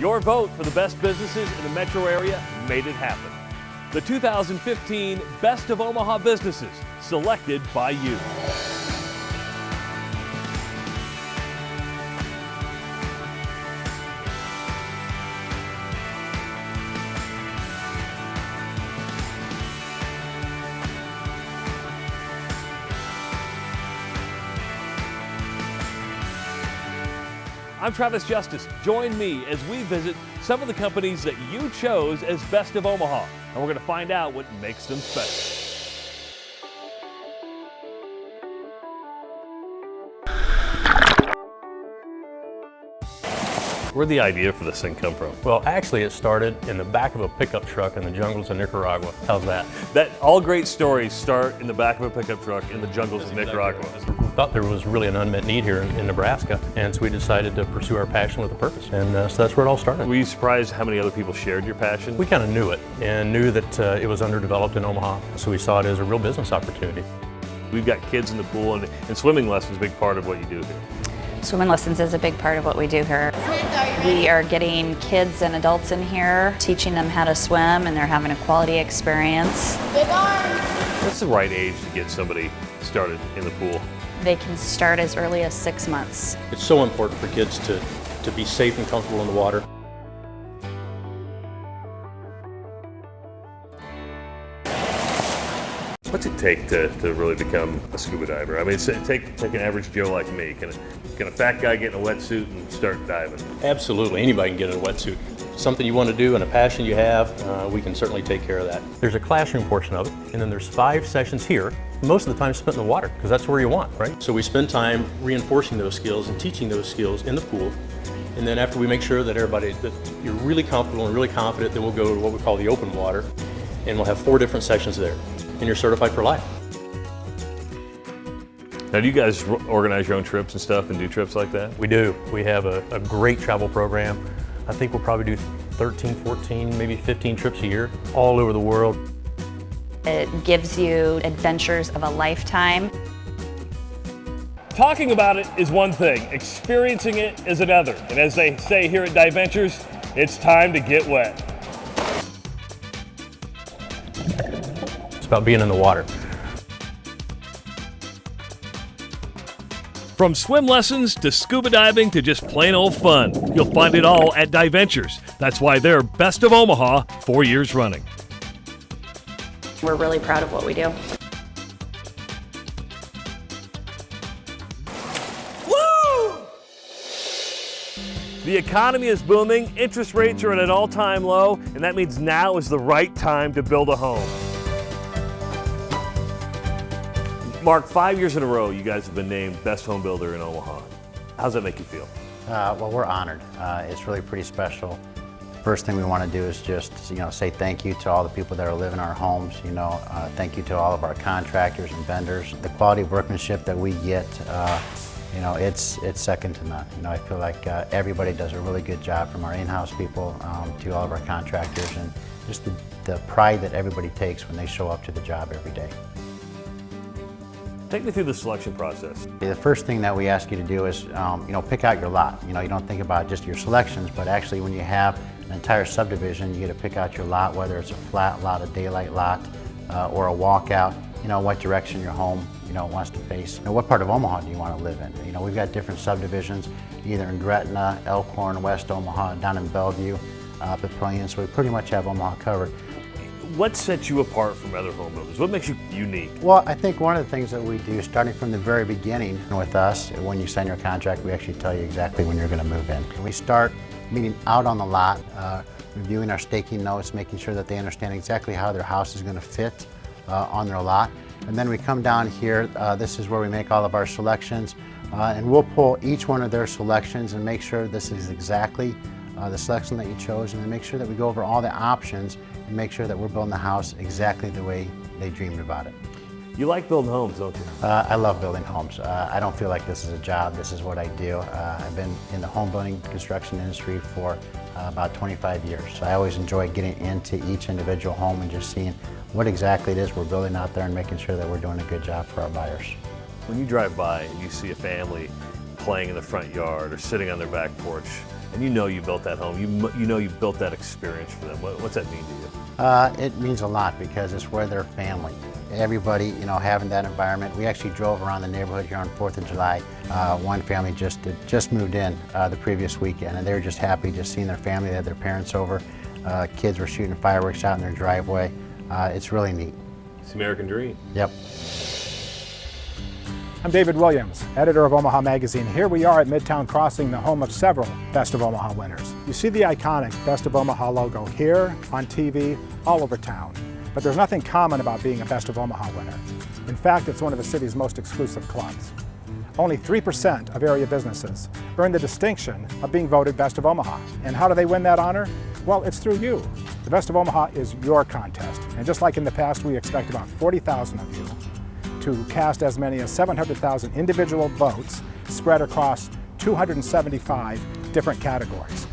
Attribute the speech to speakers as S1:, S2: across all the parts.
S1: Your vote for the best businesses in the metro area made it happen. The 2015 Best of Omaha Businesses, selected by you. I'm Travis Justice. Join me as we visit some of the companies that you chose as Best of Omaha, and we're going to find out what makes them special. Where'd the idea for this thing come from?
S2: Well, actually it started in the back of a pickup truck in the jungles of Nicaragua. How's that?
S1: All great stories start in the back of a pickup truck in the jungles of Nicaragua.
S2: We thought there was really an unmet need here in Nebraska, and so we decided to pursue our passion with a purpose, and so that's where it all started.
S1: Were you surprised how many other people shared your passion?
S2: We kind of knew it, and knew that it was underdeveloped in Omaha, so we saw it as a real business opportunity.
S1: We've got kids in the pool, and swimming lessons is a big part of what you do here.
S3: Swimming lessons is a big part of what we do here. We are getting kids and adults in here, teaching them how to swim, and they're having a quality experience.
S4: Big arms!
S1: What's the right age to get somebody started in the pool?
S3: They can start as early as 6 months.
S2: It's so important for kids to be safe and comfortable in the water.
S1: What's it take to really become a scuba diver? I mean, take an average Joe like me. Can a fat guy get in a wetsuit and start diving?
S2: Absolutely, anybody can get in a wetsuit. Something you want to do and a passion you have, we can certainly take care of that. There's a classroom portion of it, and then there's 5 sessions here. Most of the time spent in the water, because that's where you want, right? So we spend time reinforcing those skills and teaching those skills in the pool. And then after we make sure that that you're really comfortable and really confident, then we'll go to what we call the open water, and we'll have 4 different sessions there, and you're certified for life.
S1: Now, do you guys organize your own trips and stuff and do trips like that?
S2: We do. We have a great travel program. I think we'll probably do 13, 14, maybe 15 trips a year, all over the world.
S3: It gives you adventures of a lifetime.
S1: Talking about it is one thing, experiencing it is another. And as they say here at Diventures, it's time to get wet.
S2: It's about being in the water.
S1: From swim lessons to scuba diving to just plain old fun, you'll find it all at Diventures. That's why they're Best of Omaha 4 years running.
S3: We're really proud of what we do.
S1: Woo! The economy is booming, interest rates are at an all-time low, and that means now is the right time to build a home. Mark, 5 years in a row, you guys have been named Best Home Builder in Omaha. How's that make you feel?
S5: Well, we're honored. It's really pretty special. First thing we want to do is just, say thank you to all the people that are living in our homes. Thank you to all of our contractors and vendors. The quality of workmanship that we get, it's second to none. I feel like everybody does a really good job, from our in-house people to all of our contractors, and just the pride that everybody takes when they show up to the job every day.
S1: Take me through the selection process.
S5: The first thing that we ask you to do is, pick out your lot. You don't think about just your selections, but actually when you have an entire subdivision, you get to pick out your lot, whether it's a flat lot, a daylight lot, or a walkout, what direction your home, wants to face. What part of Omaha do you want to live in? We've got different subdivisions, either in Gretna, Elkhorn, West Omaha, down in Bellevue, Papillion, so we pretty much have Omaha covered.
S1: What sets you apart from other home builders? What makes you unique?
S5: Well, I think one of the things that we do, starting from the very beginning with us, when you sign your contract, we actually tell you exactly when you're going to move in. We start meeting out on the lot, reviewing our staking notes, making sure that they understand exactly how their house is going to fit on their lot. And then we come down here, this is where we make all of our selections, and we'll pull each one of their selections and make sure this is exactly the selection that you chose, and then make sure that we go over all the options and make sure that we're building the house exactly the way they dreamed about it.
S1: You like building homes, don't you?
S5: I love building homes. I don't feel like this is a job, this is what I do. I've been in the home building construction industry for about 25 years. So I always enjoy getting into each individual home and just seeing what exactly it is we're building out there and making sure that we're doing a good job for our buyers.
S1: When you drive by and you see a family playing in the front yard or sitting on their back porch, and you know you built that home, you know you built that experience for them. What's that mean to you?
S5: It means a lot because it's where they're family. Everybody, you know, having that environment. We actually drove around the neighborhood here on 4th of July. One family just moved in the previous weekend, and they were just happy just seeing their family. They had their parents over. Kids were shooting fireworks out in their driveway. It's really neat.
S1: It's the American dream.
S5: Yep.
S4: I'm David Williams, editor of Omaha Magazine. Here we are at Midtown Crossing, the home of several Best of Omaha winners. You see the iconic Best of Omaha logo here, on TV, all over town. But there's nothing common about being a Best of Omaha winner. In fact, it's one of the city's most exclusive clubs. Only 3% of area businesses earn the distinction of being voted Best of Omaha. And how do they win that honor? Well, it's through you. The Best of Omaha is your contest. And just like in the past, we expect about 40,000 of you to cast as many as 700,000 individual votes spread across 275 different categories.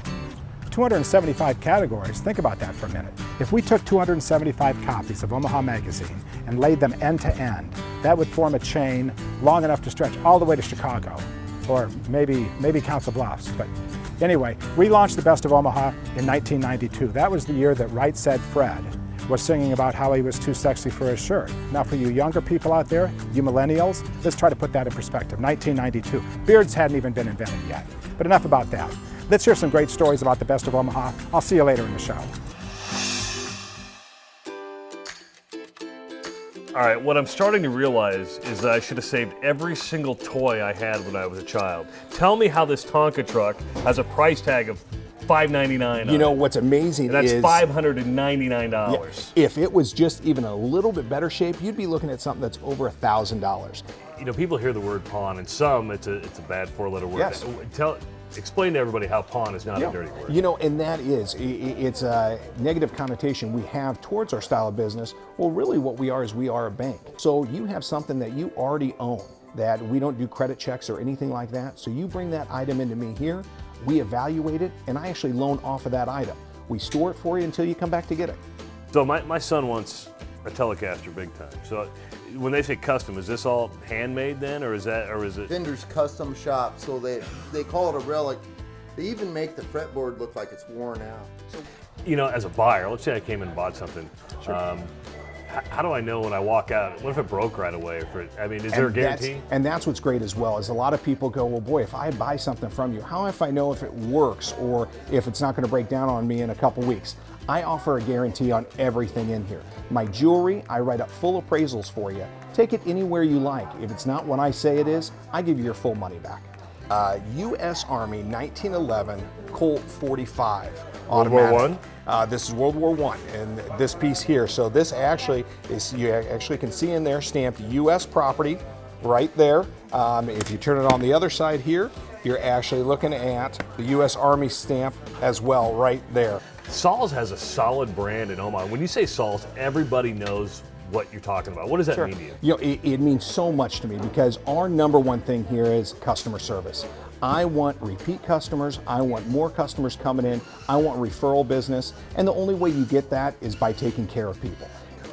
S4: 275 categories, think about that for a minute. If we took 275 copies of Omaha Magazine and laid them end to end, that would form a chain long enough to stretch all the way to Chicago, or maybe Council Bluffs. But anyway, we launched the Best of Omaha in 1992. That was the year that Right Said Fred was singing about how he was too sexy for his shirt. Now for you younger people out there, you millennials, let's try to put that in perspective. 1992, beards hadn't even been invented yet. But enough about that. Let's hear some great stories about the Best of Omaha. I'll see you later in the show.
S1: All right, what I'm starting to realize is that I should have saved every single toy I had when I was a child. Tell me how this Tonka truck has a price tag of $599.
S6: You know what's amazing
S1: and that's
S6: is
S1: $599.
S6: if it was just even a little bit better shape, you'd be looking at something that's over $1,000.
S1: You know, people hear the word pawn, and some it's a bad four-letter word.
S6: Yes.
S1: Explain to everybody how pawn is not a dirty word.
S6: You know, and that is, it's a negative connotation we have towards our style of business. Well, really what we are is we are a bank. So you have something that you already own, that we don't do credit checks or anything like that. So you bring that item into me here, we evaluate it, and I actually loan off of that item. We store it for you until you come back to get it.
S1: So my son wants a Telecaster big time. So when they say custom, is this all handmade then, or is it?
S7: Vendors custom shop, so they call it a relic. They even make the fretboard look like it's worn out.
S1: You know, as a buyer, let's say I came in and bought something. Sure. How do I know when I walk out? What if it broke right away? Is there a guarantee?
S6: And that's what's great as well, is a lot of people go, well, boy, if I buy something from you, how if I know if it works or if it's not going to break down on me in a couple weeks? I offer a guarantee on everything in here. My jewelry, I write up full appraisals for you. Take it anywhere you like. If it's not what I say it is, I give you your full money back. U.S. Army 1911 Colt 45 automatic.
S1: World War I?
S6: This is World War I, and this piece here. So this actually is, you actually can see in there stamped U.S. property right there. If you turn it on the other side here, you're actually looking at the U.S. Army stamp as well right there.
S1: Saul's has a solid brand in Omaha. When you say Saul's, everybody knows what you're talking about. What does that mean to you?
S6: You know, it means so much to me because our number one thing here is customer service. I want repeat customers. I want more customers coming in. I want referral business. And the only way you get that is by taking care of people.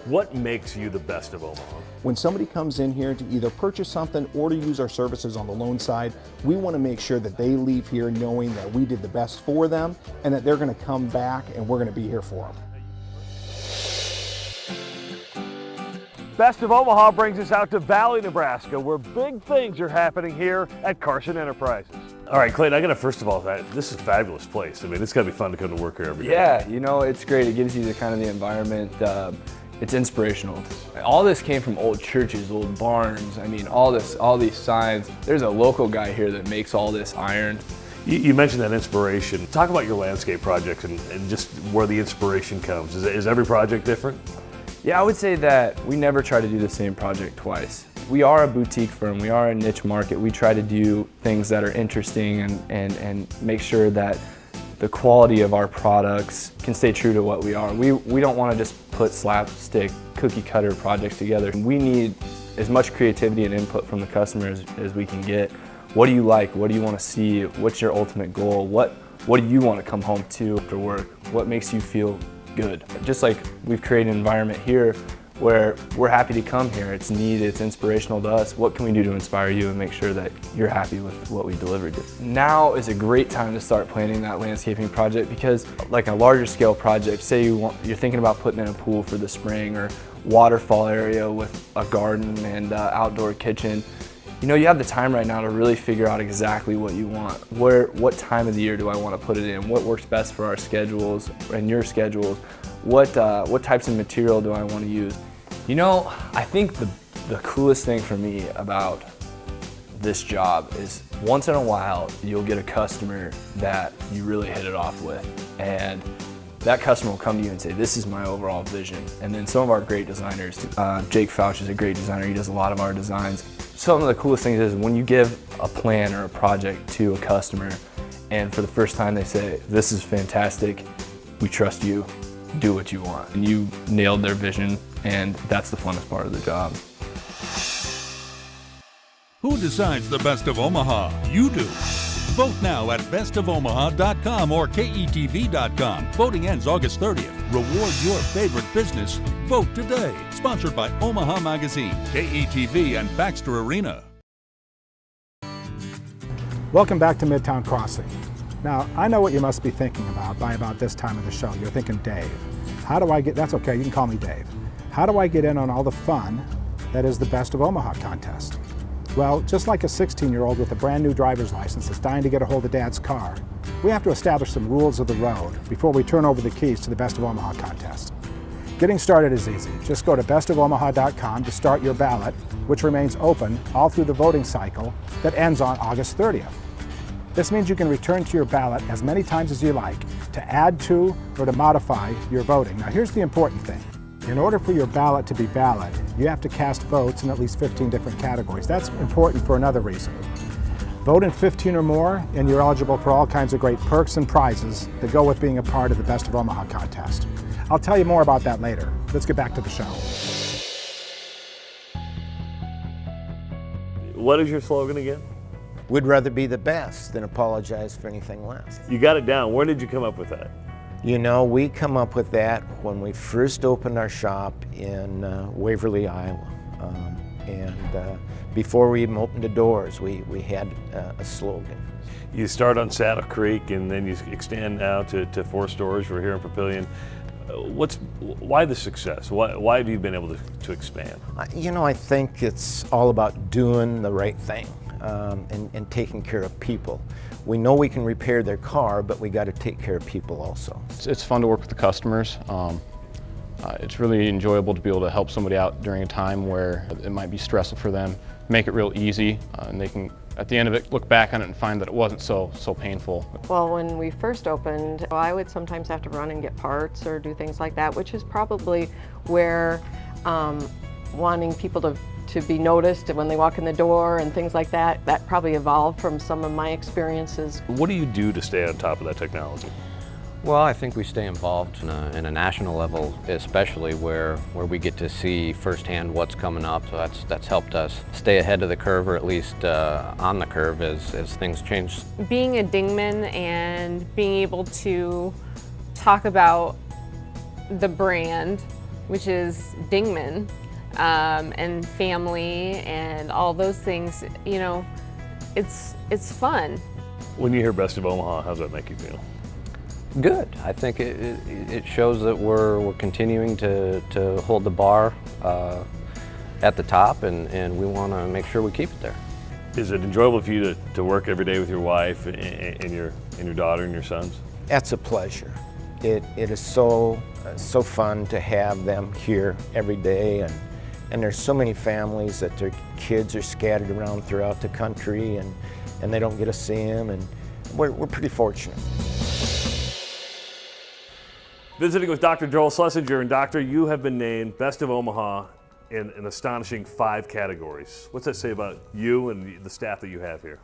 S1: What makes you the Best of Omaha?
S6: When somebody comes in here to either purchase something or to use our services on the loan side, we want to make sure that they leave here knowing that we did the best for them and that they're going to come back and we're going to be here for them.
S1: Best of Omaha brings us out to Valley, Nebraska, where big things are happening here at Carson Enterprises. All right, Clayton, I got to first of all, this is a fabulous place. I mean, it's got to be fun to come to work here every day.
S8: Yeah, you know, it's great. It gives you the kind of the environment. It's inspirational. All this came from old churches, old barns. I mean, all these signs. There's a local guy here that makes all this iron.
S1: You mentioned that inspiration. Talk about your landscape projects and just where the inspiration comes. Is every project different?
S8: Yeah, I would say that we never try to do the same project twice. We are a boutique firm, we are a niche market. We try to do things that are interesting and make sure that the quality of our products can stay true to what we are. We don't want to just put slapstick, cookie cutter projects together. We need as much creativity and input from the customers as we can get. What do you like? What do you want to see? What's your ultimate goal? What do you want to come home to after work? What makes you feel good? Just like we've created an environment here where we're happy to come here. It's neat, it's inspirational to us. What can we do to inspire you and make sure that you're happy with what we delivered you? Now is a great time to start planning that landscaping project, because like a larger scale project, say you're thinking about putting in a pool for the spring or waterfall area with a garden and outdoor kitchen. You know, you have the time right now to really figure out exactly what you want. What time of the year do I want to put it in? What works best for our schedules and your schedules? What types of material do I want to use? You know, I think the coolest thing for me about this job is once in a while you'll get a customer that you really hit it off with, and that customer will come to you and say, this is my overall vision. And then some of our great designers, Jake Fouch is a great designer, he does a lot of our designs. Some of the coolest things is when you give a plan or a project to a customer and for the first time they say, this is fantastic, we trust you, do what you want. And you nailed their vision, and that's the funnest part of the job.
S9: Who decides the Best of Omaha? You do. Vote now at bestofomaha.com or ketv.com. Voting ends August 30th. Reward your favorite business. Vote today. Sponsored by Omaha Magazine, KETV, and Baxter Arena.
S4: Welcome back to Midtown Crossing. Now, I know what you must be thinking about by about this time of the show. You're thinking, Dave, how do I get, that's okay, you can call me Dave. How do I get in on all the fun that is the Best of Omaha contest? Well, just like a 16-year-old with a brand new driver's license that's dying to get a hold of Dad's car, we have to establish some rules of the road before we turn over the keys to the Best of Omaha contest. Getting started is easy. Just go to bestofomaha.com to start your ballot, which remains open all through the voting cycle that ends on August 30th. This means you can return to your ballot as many times as you like to add to or to modify your voting. Now here's the important thing. In order for your ballot to be valid, you have to cast votes in at least 15 different categories. That's important for another reason. Vote in 15 or more and you're eligible for all kinds of great perks and prizes that go with being a part of the Best of Omaha contest. I'll tell you more about that later. Let's get back to the show.
S1: What is your slogan again?
S10: We'd rather be the best than apologize for anything less.
S1: You got it down. Where did you come up with that?
S10: You know, we come up with that when we first opened our shop in Waverly, Iowa. Before we even opened the doors, we had a slogan.
S1: You start on Saddle Creek and then you extend now to 4 stores. We're here in Papillion. Why the success? Why have you been able to expand?
S10: You know, I think it's all about doing the right thing and taking care of people. We know we can repair their car, but we got to take care of people also.
S11: It's fun to work with the customers. It's really enjoyable to be able to help somebody out during a time where it might be stressful for them, make it real easy, and they can, at the end of it, look back on it and find that it wasn't so painful.
S12: Well, when we first opened, I would sometimes have to run and get parts or do things like that, which is probably where wanting people to be noticed when they walk in the door and things like that probably evolved from some of my experiences.
S1: What do you do to stay on top of that technology?
S13: Well, I think we stay involved in a national level, especially where we get to see firsthand what's coming up. So that's helped us stay ahead of the curve, or at least on the curve as things change.
S14: Being a dingman and being able to talk about the brand, which is Dingman, and family and all those things, you know, it's fun.
S1: When you hear Best of Omaha, how does that make you feel?
S13: Good. I think it shows that we're continuing to hold the bar at the top, and we want to make sure we keep it there.
S1: Is it enjoyable for you to work every day with your wife and your daughter and your sons?
S10: That's a pleasure. It is so fun to have them here every day, and there's so many families that their kids are scattered around throughout the country, and they don't get to see them, and we're pretty fortunate.
S1: Visiting with Dr. Joel Schlesinger, and Doctor, you have been named Best of Omaha in an astonishing 5 categories. What's that say about you and the staff that you have here?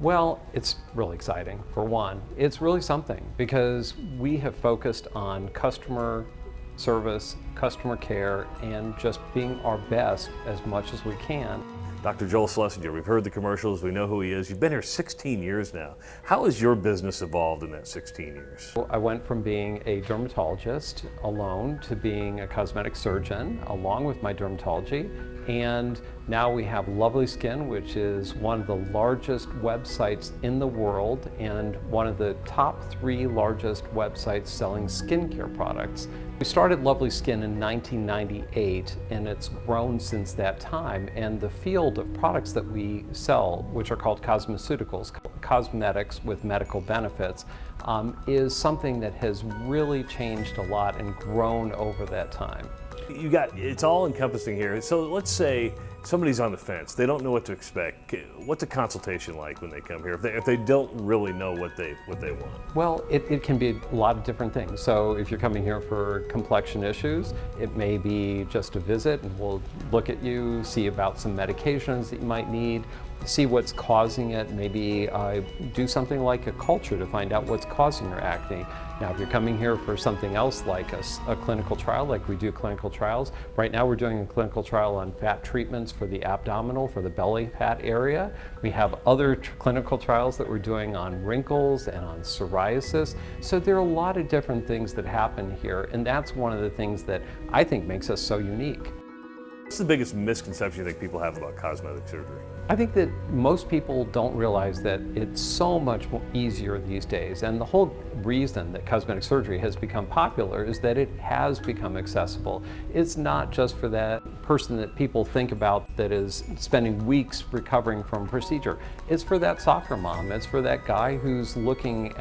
S15: Well, it's really exciting. For one, it's really something because we have focused on customer service, customer care, and just being our best as much as we can.
S1: Dr. Joel Schlesinger, we've heard the commercials, we know who he is. You've been here 16 years now. How has your business evolved in that 16 years?
S15: I went from being a dermatologist alone to being a cosmetic surgeon along with my dermatology. And now we have Lovely Skin, which is one of the largest websites in the world and one of the top 3 largest websites selling skincare products. We started Lovely Skin in 1998, and it's grown since that time. And the field of products that we sell, which are called cosmeceuticals, cosmetics with medical benefits, is something that has really changed a lot and grown over that time.
S1: It's all encompassing here. So let's say somebody's on the fence. They don't know what to expect. What's a consultation like when they come here if they don't really know what they want?
S15: Well, it can be a lot of different things. So if you're coming here for complexion issues, it may be just a visit and we'll look at you, see about some medications that you might need, see what's causing it, maybe do something like a culture to find out what's causing your acne. Now, if you're coming here for something else like a clinical trial, like we do clinical trials, right now we're doing a clinical trial on fat treatments for the abdominal, for the belly fat area. We have other clinical trials that we're doing on wrinkles and on psoriasis. So there are a lot of different things that happen here, and that's one of the things that I think makes us so unique.
S1: What's the biggest misconception you think people have about cosmetic surgery?
S15: I think that most people don't realize that it's so much easier these days, and the whole reason that cosmetic surgery has become popular is that it has become accessible. It's not just for that person that people think about that is spending weeks recovering from a procedure. It's for that soccer mom. It's for that guy who's looking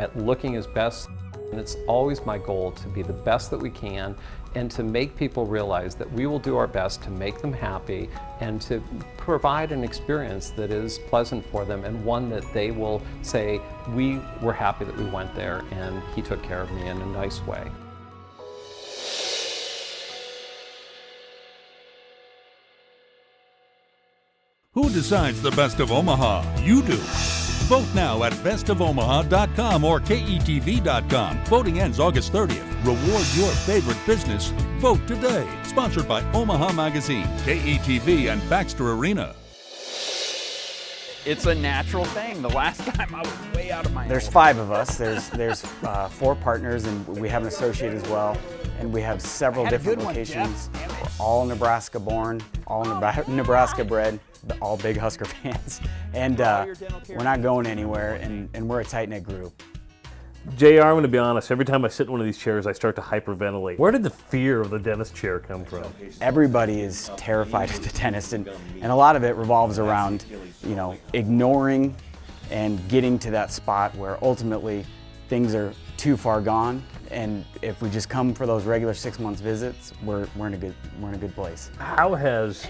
S15: his best. And it's always my goal to be the best that we can and to make people realize that we will do our best to make them happy and to provide an experience that is pleasant for them and one that they will say, we were happy that we went there and he took care of me in a nice way.
S9: Who decides the best of Omaha? You do. Vote now at bestofomaha.com or KETV.com. Voting ends August 30th. Reward your favorite business. Vote today. Sponsored by Omaha Magazine, KETV, and Baxter Arena.
S16: It's a natural thing. The last time I was way out of my
S17: There's 5 of us. There's 4 partners, and we have an associate as well. And we have several different locations. We're all Nebraska born, all Nebraska bred, all big Husker fans. And we're not going anywhere, and we're a tight-knit group.
S1: JR, I'm going to be honest, every time I sit in one of these chairs, I start to hyperventilate. Where did the fear of the dentist chair come from?
S17: Everybody is terrified of the dentist, and a lot of it revolves around, ignoring and getting to that spot where ultimately things are too far gone. And if we just come for those regular 6 months visits, we're in a good place.
S1: How has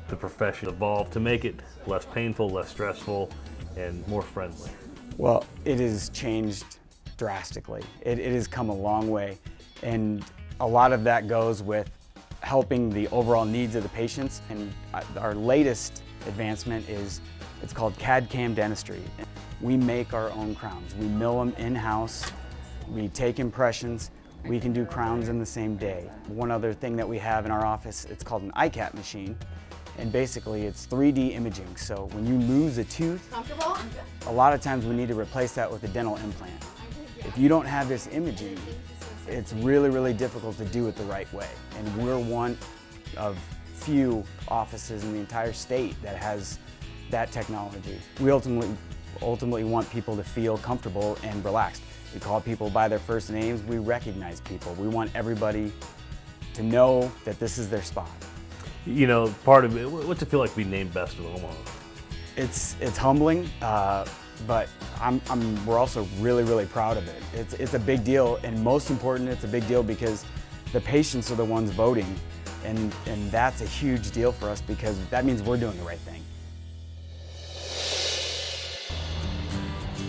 S1: the profession evolved to make it less painful, less stressful, and more friendly?
S17: Well, it has changed drastically. It has come a long way, and a lot of that goes with helping the overall needs of the patients. And our latest advancement it's called CAD/CAM dentistry. We make our own crowns. We mill them in-house. We take impressions. We can do crowns in the same day. One other thing that we have in our office, it's called an iCat machine. And basically it's 3D imaging. So when you lose a tooth, a lot of times we need to replace that with a dental implant. If you don't have this imaging, it's really, really difficult to do it the right way. And we're one of few offices in the entire state that has that technology. We ultimately want people to feel comfortable and relaxed. We call people by their first names. We recognize people. We want everybody to know that this is their spot.
S1: Part of it, what's it feel like to be named Best of Omaha?
S17: It's humbling, but we're also really, really proud of it. It's a big deal, and most important, it's a big deal because the patients are the ones voting, and that's a huge deal for us because that means we're doing the right thing.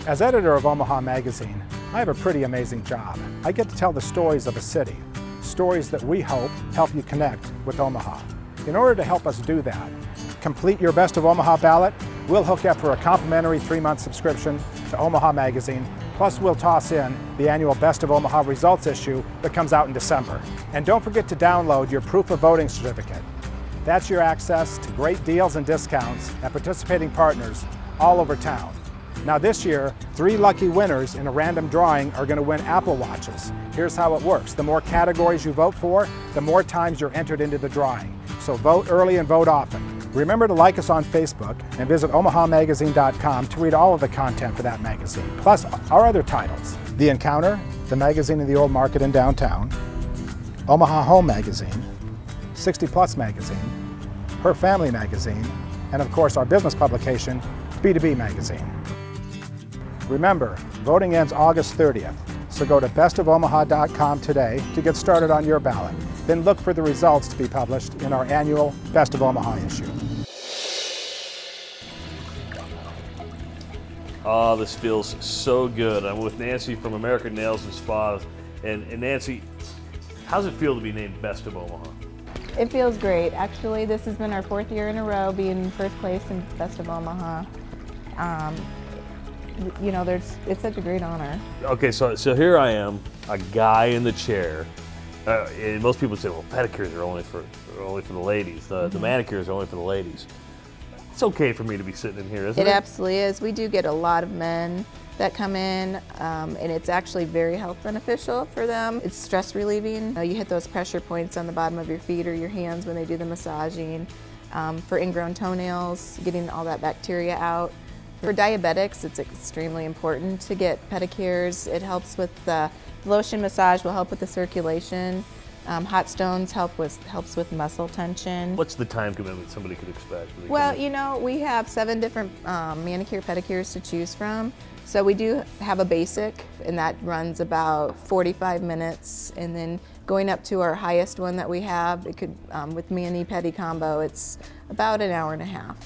S4: As editor of Omaha Magazine, I have a pretty amazing job. I get to tell the stories of a city, stories that we hope help you connect with Omaha. In order to help us do that, complete your Best of Omaha ballot. We'll hook you up for a complimentary 3-month subscription to Omaha Magazine. Plus, we'll toss in the annual Best of Omaha results issue that comes out in December. And don't forget to download your proof of voting certificate. That's your access to great deals and discounts at participating partners all over town. Now this year, 3 lucky winners in a random drawing are going to win Apple Watches. Here's how it works. The more categories you vote for, the more times you're entered into the drawing. So vote early and vote often. Remember to like us on Facebook and visit omahamagazine.com to read all of the content for that magazine, plus our other titles. The Encounter, the magazine of the old market in downtown, Omaha Home Magazine, 60 Plus Magazine, Her Family Magazine, and of course our business publication, B2B Magazine. Remember, voting ends August 30th, so go to bestofomaha.com today to get started on your ballot. Then look for the results to be published in our annual Best of Omaha issue.
S1: Oh, this feels so good. I'm with Nancy from American Nails and Spas. And Nancy, how's it feel to be named Best of Omaha?
S18: It feels great. Actually, this has been our 4th year in a row being first place in Best of Omaha. You know, it's such a great honor.
S1: Okay, so here I am, a guy in the chair. And most people say, well, pedicures are only for the ladies. The manicures are only for the ladies. It's okay for me to be sitting in here, isn't it?
S18: It absolutely is. We do get a lot of men that come in, and it's actually very health beneficial for them. It's stress relieving. You hit those pressure points on the bottom of your feet or your hands when they do the massaging. For ingrown toenails, getting all that bacteria out. For diabetics, it's extremely important to get pedicures. It helps with the lotion massage, will help with the circulation. Hot stones helps with muscle tension.
S1: What's the time commitment somebody could expect?
S18: Well, you know, we have 7 different manicure pedicures to choose from. So we do have a basic, and that runs about 45 minutes. And then going up to our highest one that we have, it could, with mani-pedi combo, it's about an hour and a half.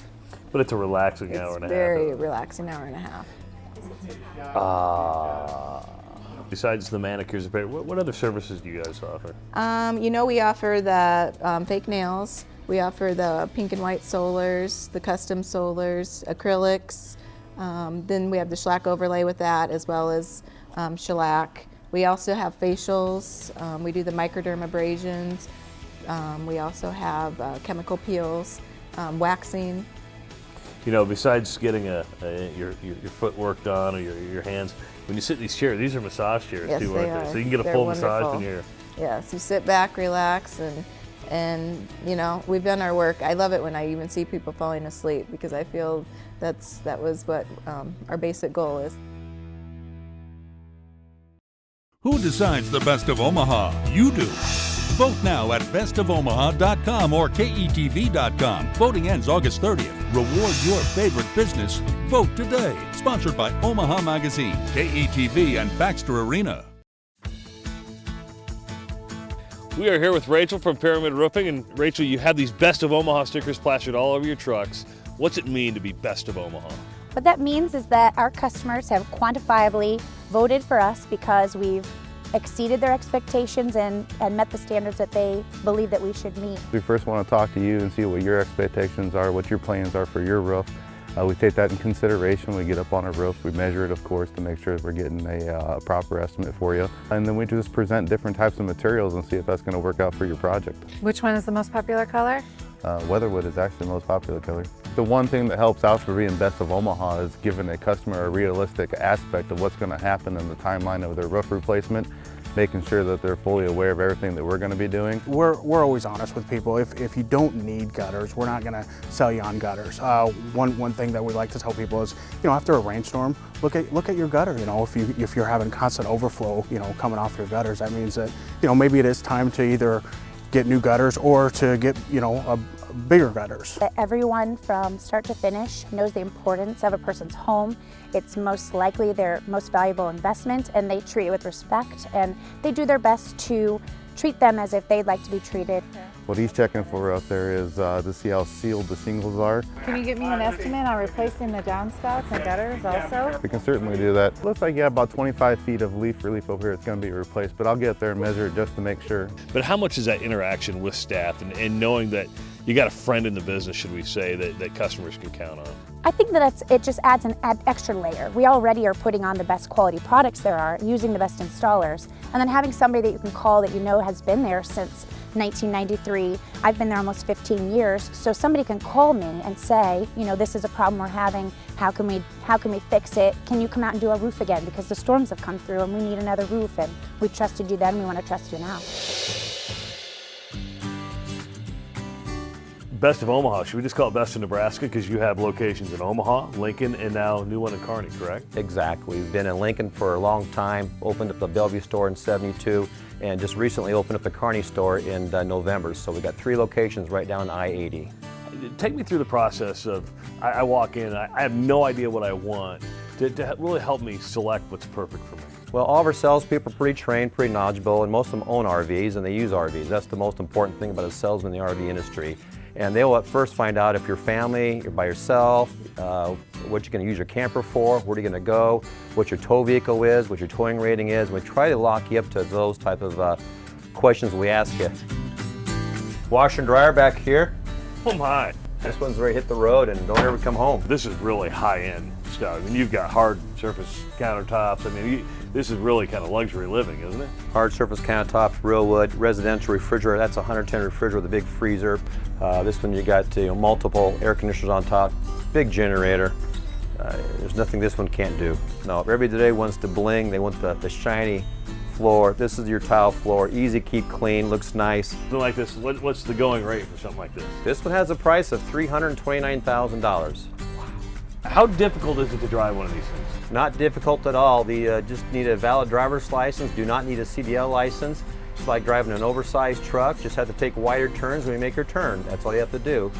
S1: But it's a relaxing hour and a half.
S18: Very relaxing hour and a half.
S1: Besides the manicures, what other services do you guys offer?
S18: You know, we offer the fake nails. We offer the pink and white solars, the custom solars, acrylics. Then we have the shellac overlay with that, as well as shellac. We also have facials. We do the microdermabrasions. We also have chemical peels, waxing.
S1: You know, besides getting your foot work done or your hands, when you sit in these chairs, these are massage chairs too, aren't they? So you can get a full massage in here.
S18: Yes, you sit back, relax, and you know, we've done our work. I love it when I even see people falling asleep because I feel that was what our basic goal is.
S9: Who decides the Best of Omaha? You do. Vote now at bestofomaha.com or ketv.com. Voting ends August 30th. Reward your favorite business. Vote today. Sponsored by Omaha Magazine, KETV, and Baxter Arena.
S1: We are here with Rachel from Pyramid Roofing. And Rachel, you have these Best of Omaha stickers plastered all over your trucks. What's it mean to be Best of Omaha?
S19: What that means is that our customers have quantifiably voted for us because we've exceeded their expectations and met the standards that they believe that we should meet.
S20: We first want to talk to you and see what your expectations are, what your plans are for your roof. We take that in consideration. We get up on a roof, we measure it, of course, to make sure that we're getting a proper estimate for you. And then we just present different types of materials and see if that's going to work out for your project.
S21: Which one is the most popular color?
S20: Weatherwood is actually the most popular color. The one thing that helps out for being Best of Omaha is giving a customer a realistic aspect of what's going to happen in the timeline of their roof replacement, making sure that they're fully aware of everything that we're going to be doing.
S22: We're always honest with people. If you don't need gutters, we're not going to sell you on gutters. One thing that we like to tell people is, you know, after a rainstorm, look at your gutter. You know, if you're having constant overflow, you know, coming off your gutters, that means that, you know, maybe it is time to either get new gutters or to get, you know, bigger gutters.
S19: Everyone from start to finish knows the importance of a person's home. It's most likely their most valuable investment, and they treat it with respect, and they do their best to treat them as if they'd like to be treated.
S20: What he's checking for out there is to see how sealed the shingles are.
S21: Can you get me an estimate on replacing the downspouts and gutters also?
S20: We can certainly do that. Looks like you have about 25 feet of leaf relief over here. It's going to be replaced, but I'll get there and measure it just to make sure.
S1: But how much is that interaction with staff and knowing that you got a friend in the business, should we say, that customers can count on?
S19: I think that it just adds an extra layer. We already are putting on the best quality products there are, using the best installers, and then having somebody that you can call that you know has been there since 1993. I've been there almost 15 years, so somebody can call me and say, you know, this is a problem we're having. How can we fix it? Can you come out and do our roof again? Because the storms have come through and we need another roof, and we trusted you then, we want to trust you now.
S1: Best of Omaha, should we just call it Best of Nebraska because you have locations in Omaha, Lincoln, and now a new one in Kearney, correct?
S13: Exactly. We've been in Lincoln for a long time, opened up the Bellevue store in '72, and just recently opened up the Kearney store in November. So we've got 3 locations right down I-80.
S1: Take me through the process of, I walk in, I have no idea what I want, to really help me select what's perfect for me.
S13: Well, all of our salespeople are pretty trained, pretty knowledgeable, and most of them own RVs and they use RVs. That's the most important thing about a salesman in the RV industry. And they will at first find out if you're family, you're by yourself, what you're going to use your camper for, where you're going to go, what your tow vehicle is, what your towing rating is. We try to lock you up to those type of questions we ask you. Washer and dryer back here.
S1: Oh my.
S13: This one's ready to hit the road and don't ever come home.
S1: This is really high-end stuff. I mean, you've got hard surface countertops. I mean, this is really kind of luxury living, isn't it?
S13: Hard surface countertops, real wood, residential refrigerator. That's a 110 refrigerator with a big freezer. This one you got multiple air conditioners on top, big generator. There's nothing this one can't do. No, everybody today wants to bling. They want the shiny floor. This is your tile floor, easy to keep clean, looks nice.
S1: Something like this, what's the going rate for something like this?
S13: This one has a price of $329,000.
S1: How difficult is it to drive one of these things?
S13: Not difficult at all. They just need a valid driver's license, do not need a CDL license. It's like driving an oversized truck, just have to take wider turns when you make your turn. That's all you have to do.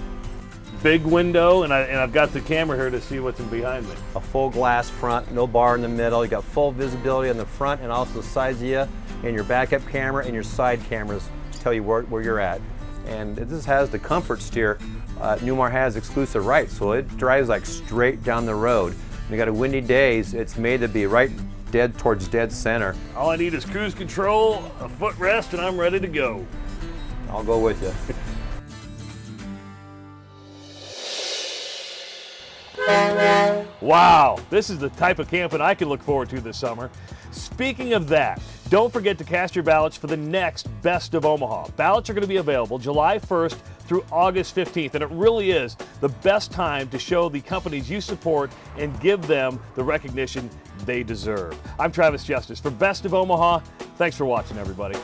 S1: Big window, and I've got the camera here to see what's in behind me.
S13: A full glass front, no bar in the middle. You got full visibility on the front and also the sides of you, and your backup camera and your side cameras tell you where you're at. And this has the comfort steer. Newmar has exclusive rights, so it drives like straight down the road. When you got a windy days, it's made to be right dead towards dead center.
S1: All I need is cruise control, a footrest, and I'm ready to go.
S13: I'll go with you.
S1: Wow, this is the type of camping I can look forward to this summer. Speaking of that, don't forget to cast your ballots for the next Best of Omaha. Ballots are going to be available July 1st through August 15th, and it really is the best time to show the companies you support and give them the recognition they deserve. I'm Travis Justice for Best of Omaha. Thanks for watching, everybody.